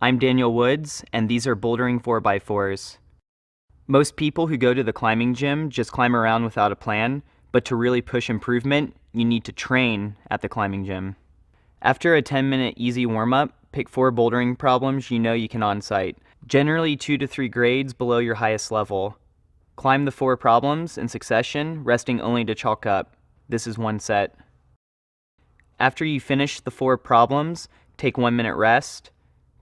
I'm Daniel Woods, and these are bouldering 4x4s. Most people who go to the climbing gym just climb around without a plan, but to really push improvement, you need to train at the climbing gym. After a 10-minute easy warm-up, pick 4 bouldering problems you know you can on-site, generally 2 to 3 grades below your highest level. Climb the 4 problems in succession, resting only to chalk up. This is 1 set. After you finish the 4 problems, take 1 minute rest,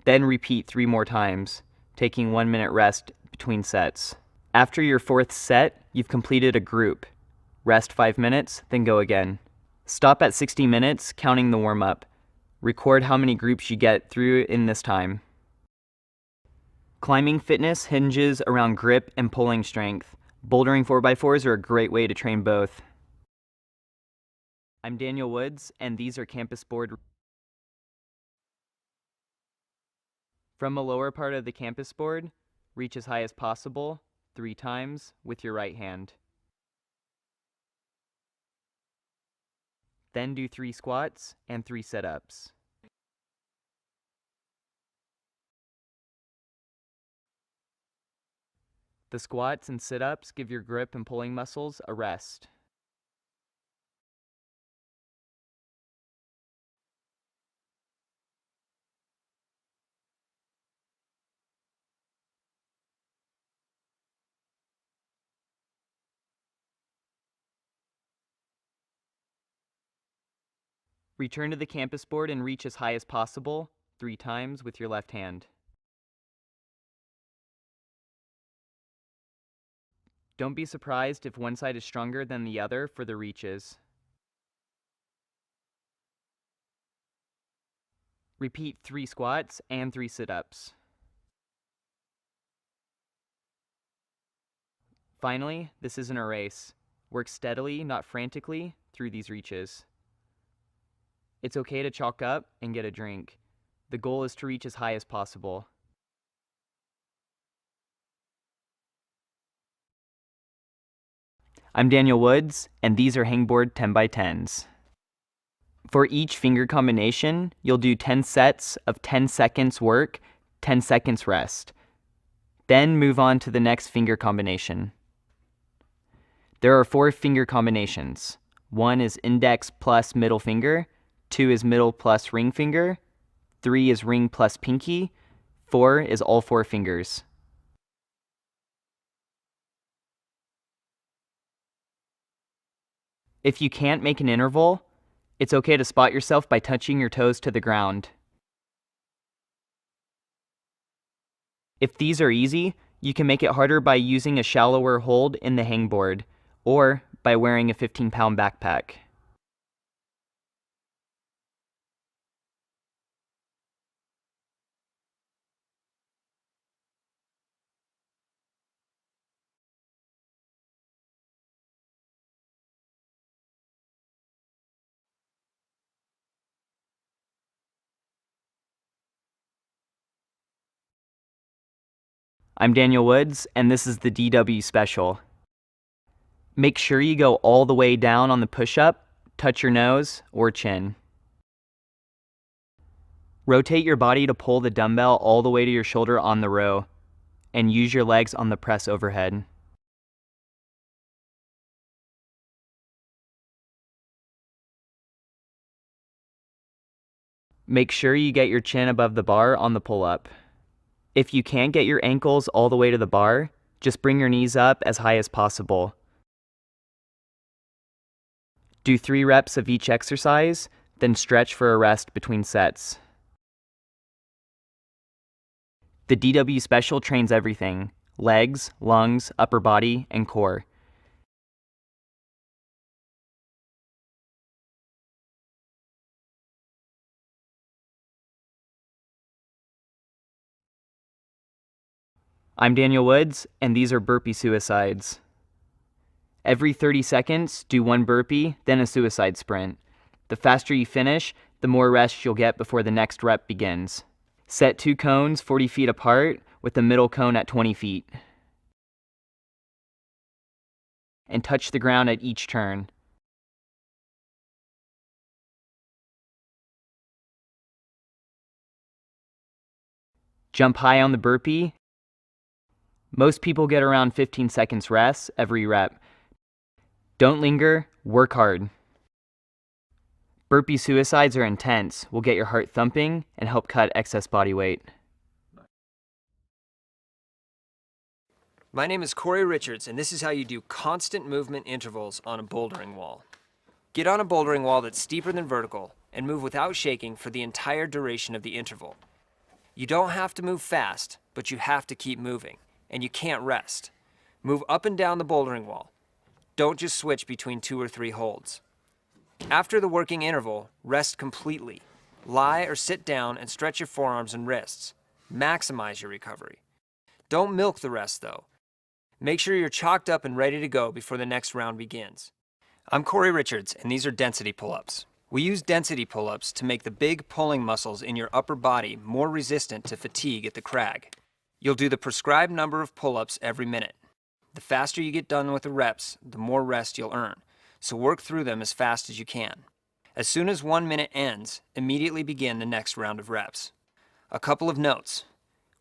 then repeat 3 more times, taking 1 minute rest between sets. After your 4th set, you've completed a group. Rest 5 minutes, then go again. Stop at 60 minutes, counting the warm-up. Record how many groups you get through in this time. Climbing fitness hinges around grip and pulling strength. Bouldering 4x4s are a great way to train both. I'm Daniel Woods, and these are campus board. From the lower part of the campus board, reach as high as possible 3 times with your right hand. Then do 3 squats and 3 sit-ups. The squats and sit-ups give your grip and pulling muscles a rest. Return to the campus board and reach as high as possible 3 times with your left hand. Don't be surprised if one side is stronger than the other for the reaches. Repeat 3 squats and 3 sit-ups. Finally, this isn't a race. Work steadily, not frantically, through these reaches. It's okay to chalk up and get a drink. The goal is to reach as high as possible. I'm Daniel Woods, and these are hangboard 10x10s. For each finger combination, you'll do 10 sets of 10 seconds work, 10 seconds rest. Then move on to the next finger combination. There are 4 finger combinations. 1 is index plus middle finger, 2 is middle plus ring finger, 3 is ring plus pinky, 4 is all 4 fingers. If you can't make an interval, it's okay to spot yourself by touching your toes to the ground. If these are easy, you can make it harder by using a shallower hold in the hangboard, or by wearing a 15-pound backpack. I'm Daniel Woods, and this is the DW Special. Make sure you go all the way down on the push-up, touch your nose or chin. Rotate your body to pull the dumbbell all the way to your shoulder on the row, and use your legs on the press overhead. Make sure you get your chin above the bar on the pull-up. If you can't get your ankles all the way to the bar, just bring your knees up as high as possible. Do 3 reps of each exercise, then stretch for a rest between sets. The DW Special trains everything: legs, lungs, upper body, and core. I'm Daniel Woods, and these are burpee suicides. Every 30 seconds, do 1 burpee, then a suicide sprint. The faster you finish, the more rest you'll get before the next rep begins. Set 2 cones 40 feet apart, with the middle cone at 20 feet. And touch the ground at each turn. Jump high on the burpee. Most people get around 15 seconds rest every rep. Don't linger, work hard. Burpee suicides are intense, will get your heart thumping and help cut excess body weight. My name is Corey Richards, and this is how you do constant movement intervals on a bouldering wall. Get on a bouldering wall that's steeper than vertical and move without shaking for the entire duration of the interval. You don't have to move fast, but you have to keep moving, and you can't rest. Move up and down the bouldering wall. Don't just switch between 2 or 3 holds. After the working interval, rest completely. Lie or sit down and stretch your forearms and wrists. Maximize your recovery. Don't milk the rest though. Make sure you're chalked up and ready to go before the next round begins. I'm Corey Richards, and these are density pull-ups. We use density pull-ups to make the big pulling muscles in your upper body more resistant to fatigue at the crag. You'll do the prescribed number of pull-ups every minute. The faster you get done with the reps, the more rest you'll earn, so work through them as fast as you can. As soon as 1 minute ends, immediately begin the next round of reps. A couple of notes.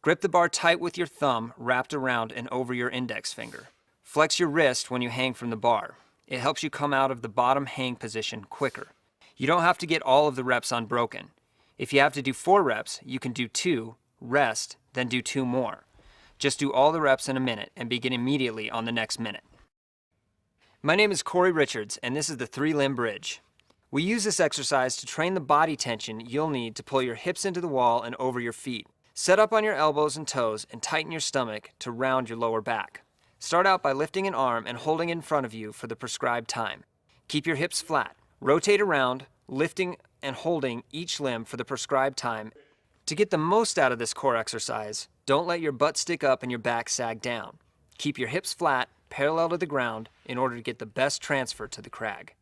Grip the bar tight with your thumb wrapped around and over your index finger. Flex your wrist when you hang from the bar. It helps you come out of the bottom hang position quicker. You don't have to get all of the reps unbroken. If you have to do 4 reps, you can do 2, rest, then do 2 more. Just do all the reps in a minute and begin immediately on the next minute. My name is Corey Richards, and this is the 3-limb bridge. We use this exercise to train the body tension you'll need to pull your hips into the wall and over your feet. Set up on your elbows and toes and tighten your stomach to round your lower back. Start out by lifting an arm and holding it in front of you for the prescribed time. Keep your hips flat. Rotate around, lifting and holding each limb for the prescribed time. To get the most out of this core exercise, don't let your butt stick up and your back sag down. Keep your hips flat, parallel to the ground, in order to get the best transfer to the crag.